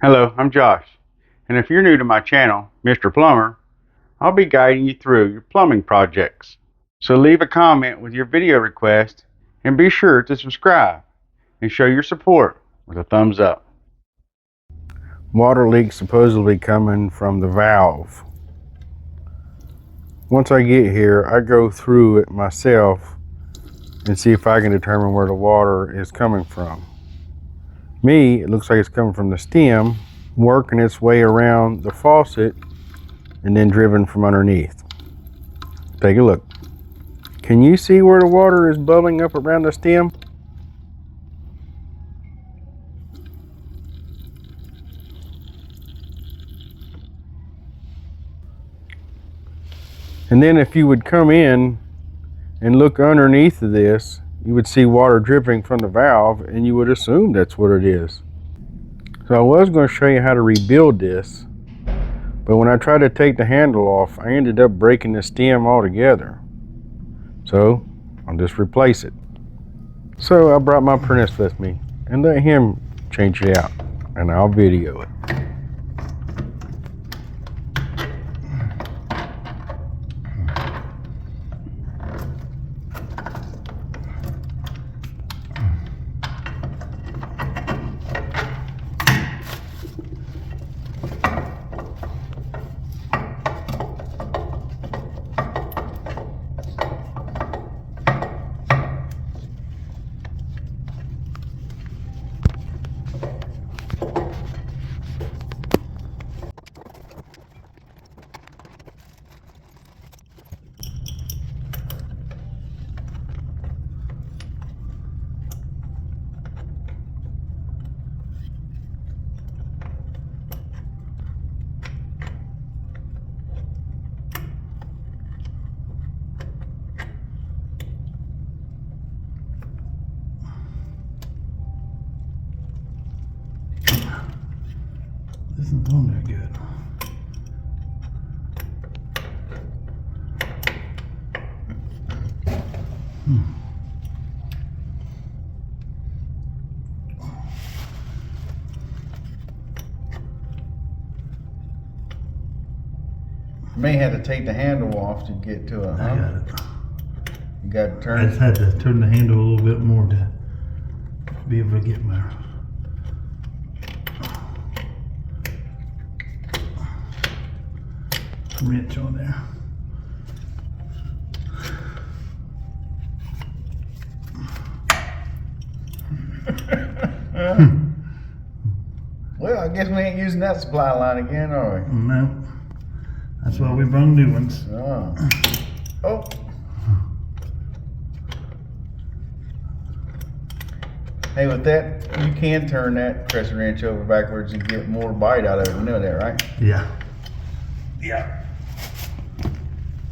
Hello, I'm Josh, and if you're new to my channel, Mr. Plumber, I'll be guiding you through your plumbing projects. So leave a comment with your video request and be sure to subscribe and show your support with a thumbs up. Water leak supposedly coming from the valve. Once I get here, I go through it myself and see if I can determine where the water is coming from. Me, it looks like it's coming from the stem, working its way around the faucet and then driven from underneath. Take a look. Can you see where the water is bubbling up around the stem? And then if you would come in and look underneath of this, you would see water dripping from the valve and you would assume that's what it is. So I was going to show you how to rebuild this, but when I tried to take the handle off, I ended up breaking the stem altogether. So I'll just replace it. So I brought my apprentice with me and let him change it out, and I'll video it. This isn't doing that good. You may have to take the handle off to get to it, huh? I got it. You got to I turn just had to turn the handle a little bit more to be able to get my wrench on there. Well, I guess we ain't using that supply line again, are we? No, that's why we brung new ones. Oh. Oh. Hey, with that, you can turn that crescent wrench over backwards and get more bite out of it. You know that, right? Yeah. Yeah.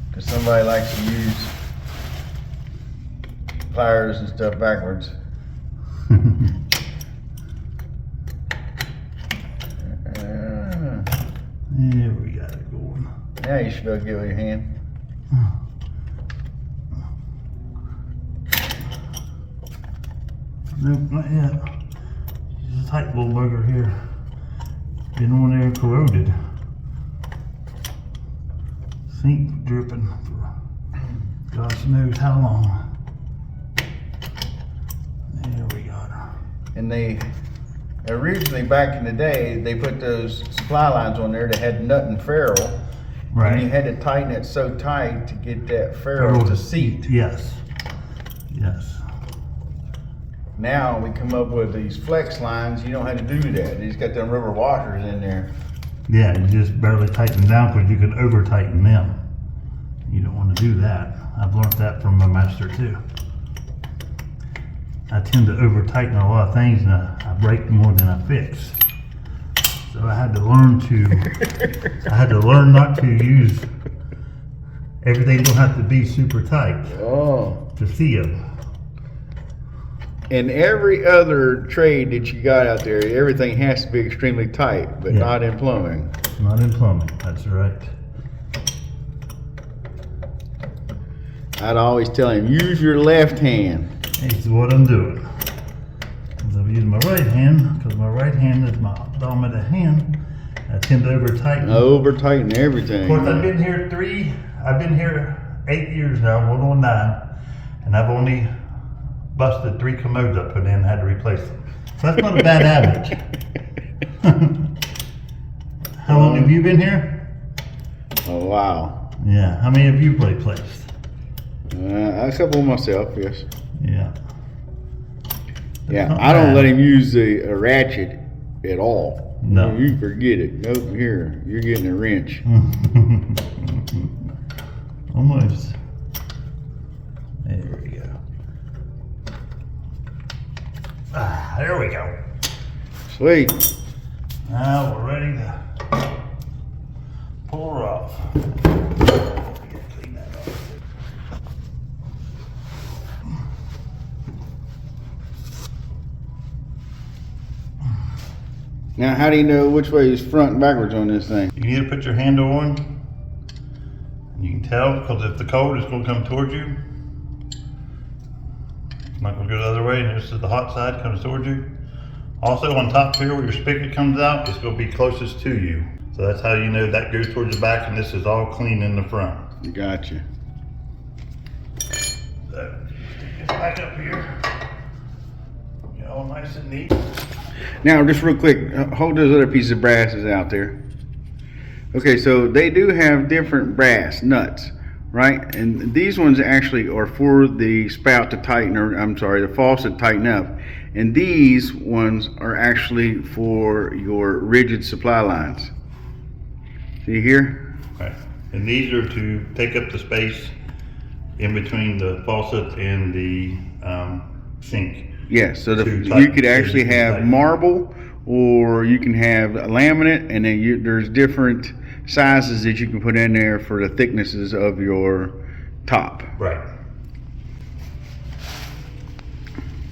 Because somebody likes to use pliers and stuff backwards. There we got it going. Now you should be able to get it with your hand. Nope, not yet. Just a tight little bugger here. Been on there corroded. Sink dripping for God knows how long. There we got her. And they originally, back in the day, they put those supply lines on there that had nut and ferrule. Right. And you had to tighten it so tight to get that ferrule to seat. Yes. Yes. Now we come up with these flex lines. You don't have to do that. They just got them rubber washers in there. Yeah, you just barely tighten them down because you could over tighten them. You don't want to do that. I've learned that from my master too. I tend to over tighten a lot of things and I break more than I fix. So I had to learn not to use, everything don't have to be super tight to see them. In every other trade that you got out there, everything has to be extremely tight, but not in plumbing. Not in plumbing, that's right. I'd always tell him, use your left hand. This is what I'm doing. So I'm using my right hand because my right hand is my dominant hand. I tend to over tighten. Over tighten everything. Of course, I've been here 8 years now, going on 9, and I've only busted 3 commodes I put in and had to replace them. So that's not a bad average. How long have you been here? Oh, wow. Yeah. How many have you replaced? A couple myself, yes. Yeah. Yeah, Not I don't bad. let him use a ratchet at all. No. You forget it. Nope, here, you're getting a wrench. Almost. There we go. There we go. Sweet. Now we're ready to pull her off. Clean that off. Now, how do you know which way is front and backwards on this thing? You can either put your handle on, and you can tell because if the cold is going to come towards you, it's not going to go the other way, and this is the hot side comes towards you. Also on top here where your spigot comes out, it's going to be closest to you. So that's how you know that goes towards the back and this is all clean in the front. Gotcha. So, stick this back up here. Get all nice and neat. Now, just real quick, hold those other pieces of brasses out there. Okay, so they do have different brass nuts, right? And these ones actually are for the spout to tighten, or I'm sorry, the faucet to tighten up. And these ones are actually for your rigid supply lines. See here? Right. And these are to take up the space in between the faucet and the sink. Yes, so To you tighten- could actually to have tighten. marble, or you can have laminate, and then there's different sizes that you can put in there for the thicknesses of your top. Right.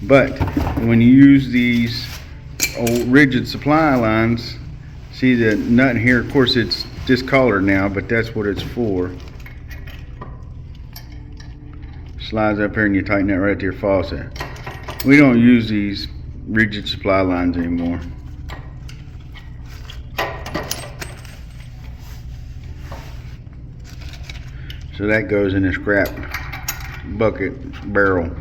But when you use these old rigid supply lines, see the nut here, of course it's discolored now, but that's what it's for. Slides up here and you tighten that right to your faucet. We don't use these rigid supply lines anymore. So that goes in the scrap bucket barrel.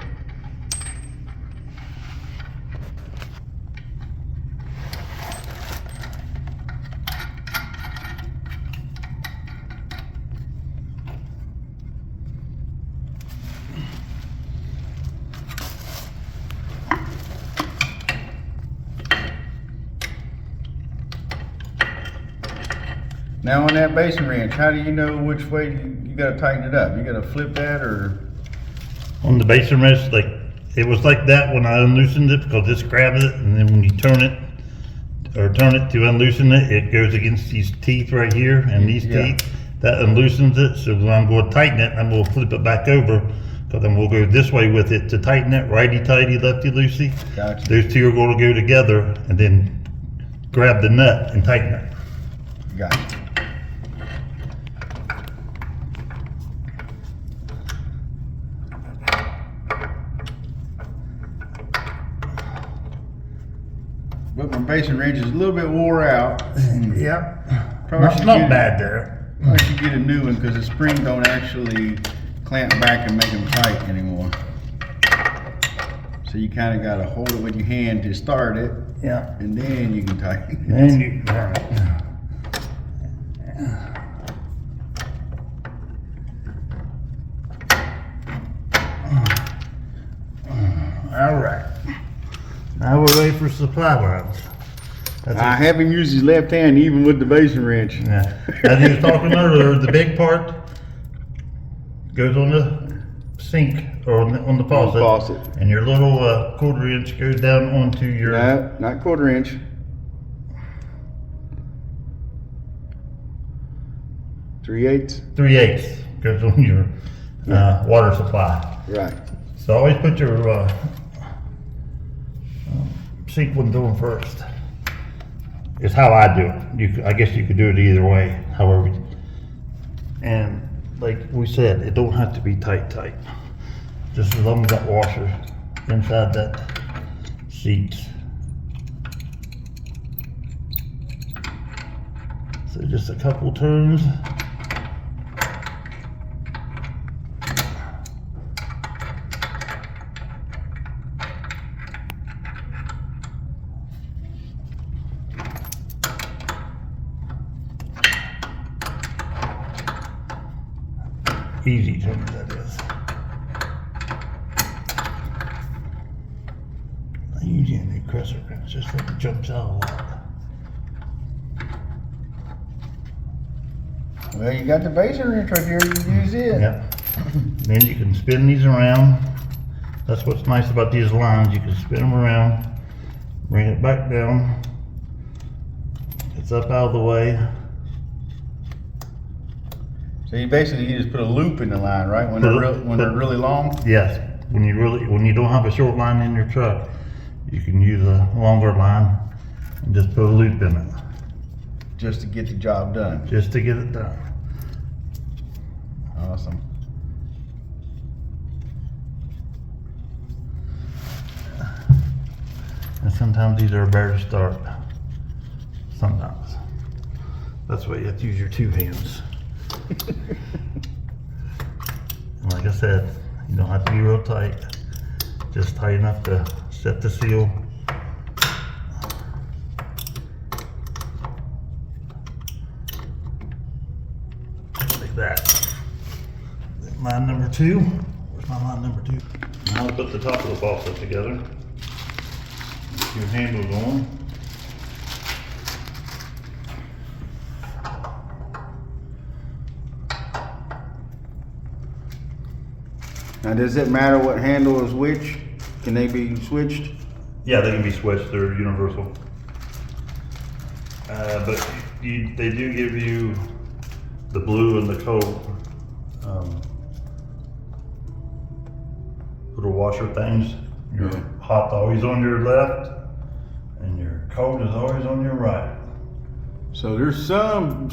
Now on that basin wrench, how do you know which way you gotta tighten it up? You gotta flip that, or? On the basin wrench, like it was like that when I unloosened it because this grabs it, and then when you turn it to unloosen it, it goes against these teeth right here and these Yeah. teeth. That unloosens it. So when I'm going to tighten it, I'm going to flip it back over because then we'll go this way with it to tighten it. Righty tighty, lefty loosey. Gotcha. Those two are going to go together, and then grab the nut and tighten it. Got it. But my basin wrench is a little bit wore out. Yep. Probably should Not get- bad there. I should get a new one because the spring don't actually clamp back and make them tight anymore. So you kind of got to hold it with your hand to start it, Yeah. and then you can tighten it. And you turn it. All right. Now we're ready for supply lines. I have him use his left hand even with the basin wrench. Yeah. As he was talking earlier, the big part goes on the sink or on the faucet. Faucet. And your little 1/4 inch goes down onto your. No, not 1/4 inch. 3/8. 3/8 goes on your water supply. Right. So always put your sink one doing first. Is how I do it. I guess you could do it either way, however. And like we said, it don't have to be tight. Just as long as that washer inside that seat So just a couple turns. Easy turns, that is. I usually a new crescent wrench, just like it jumps out a lot. Well, you got the basin wrench right here, you can use it. Yep. Then you can spin these around. That's what's nice about these lines. You can spin them around, bring it back down. It's up out of the way. So you basically just put a loop in the line, right? When they're really long. Yes. When you don't have a short line in your truck, you can use a longer line and just put a loop in it. Just to get the job done. Just to get it done. Awesome. And sometimes these are better to start. Sometimes. That's why you have to use your two hands. And like I said, you don't have to be real tight. Just tight enough to set the seal. Like that. Line number 2. Where's my line number 2? Now I'll put the top of the faucet together. Your handles on. Now, does it matter what handle is which? Can they be switched? Yeah, they can be switched. They're universal. But they do give you the blue and the cold little washer things. Your hot's always on your left, and your cold is always on your right. So there's some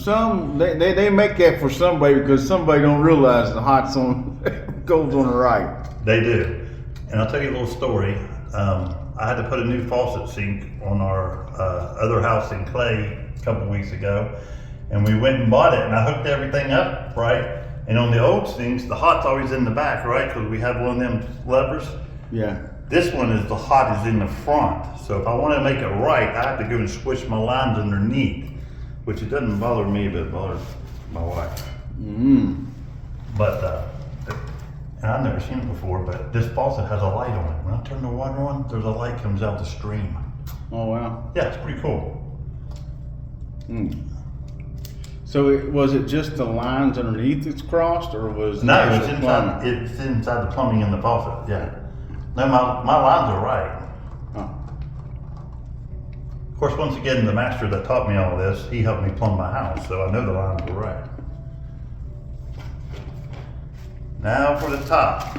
they make that for somebody because somebody don't realize the hot's on cold's on the right. They do. And I'll tell you a little story. I had to put a new faucet sink on our other house in Clay a couple weeks ago, and we went and bought it, and I hooked everything up, right? And on the old sinks, the hot's always in the back, right? Because we have one of them levers. Yeah. This one is the hot is in the front. So if I want to make it right, I have to go and switch my lines underneath, which it doesn't bother me, but it bothers my wife. But and I've never seen it before, but this faucet has a light on it. When I turn the water on, there's a light comes out the stream. Oh wow. Yeah, it's pretty cool. So was it just the lines underneath that's crossed, or was No, the it's actual inside. plumbing? It's inside the plumbing in the faucet. Yeah. No, my lines are right. Oh. Of course, once again, the master that taught me all this, he helped me plumb my house, so I know the lines were right. Now for the top.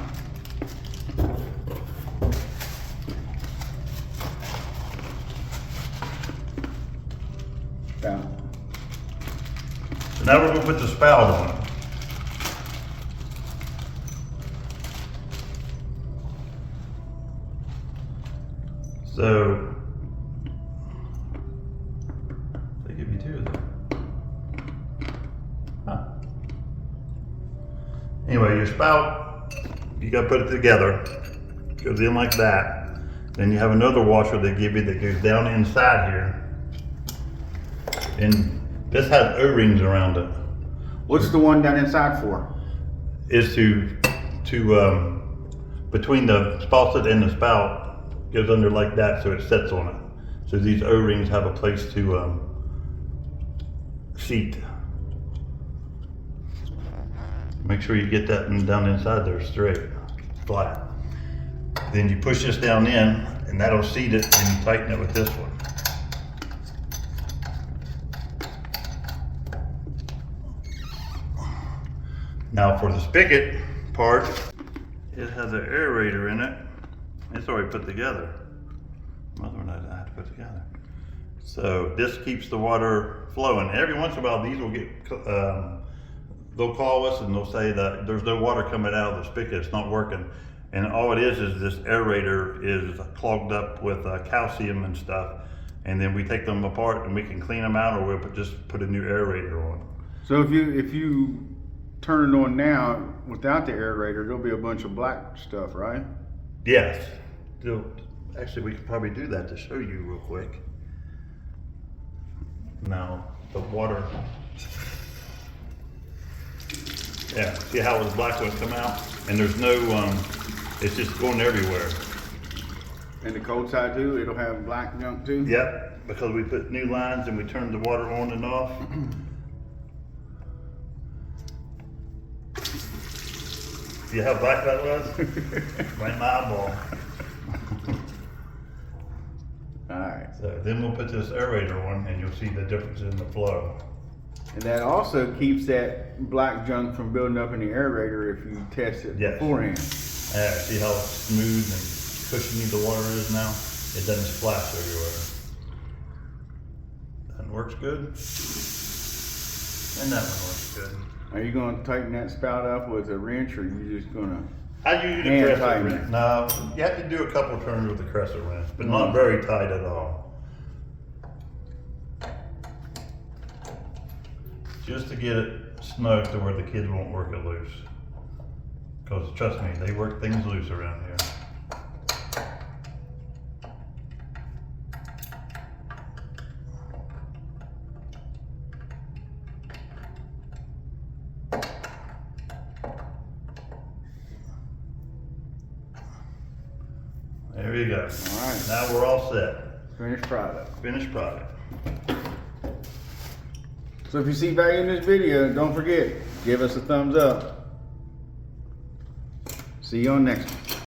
Yeah. So now we're going to put the spout on it. So, they give you two of them. Huh. Anyway, your spout, you got to put it together. Goes in like that. Then you have another washer they give you that goes down inside here. And this has O-rings around it. What's the one down inside for? Is to between the faucet and the spout goes under like that, so it sets on it. So these O-rings have a place to seat. Make sure you get that down inside there straight, flat. Then you push this down in, and that'll seat it, and you tighten it with this one. Now for the spigot part, it has an aerator in it. It's already put together. Another one I have to put together. So this keeps the water flowing. Every once in a while, these will get, they'll call us and they'll say that there's no water coming out of the spigot, it's not working. And all it is this aerator is clogged up with calcium and stuff. and then we take them apart and we can clean them out, or we'll just put a new aerator on. So if you turn it on now without the aerator, there'll be a bunch of black stuff, right? Yes. Actually, we could probably do that to show you real quick. Now, the water. Yeah, see how the black ones come out? And there's no, it's just going everywhere. And the cold side too, it'll have black junk too? Yep, because we put new lines and we turn the water on and off. See how black that was? Right in my eyeball. Alright. So then we'll put this aerator on and you'll see the difference in the flow. And that also keeps that black junk from building up in the aerator if you test it Yes. beforehand. Yeah, see how smooth and cushiony the water is now? It doesn't splash everywhere. That works good. And that one works good. Are you going to tighten that spout up with a wrench, or are you just going to? I use the Hand crescent tighten wrench. it. No, you have to do a couple of turns with the crescent wrench, but not very tight at all. Just to get it snug to where the kids won't work it loose. Because trust me, they work things loose around here. There you go. All right. Now we're all set. Finished product. Finished product. So if you see value in this video, don't forget, give us a thumbs up. See you on next one.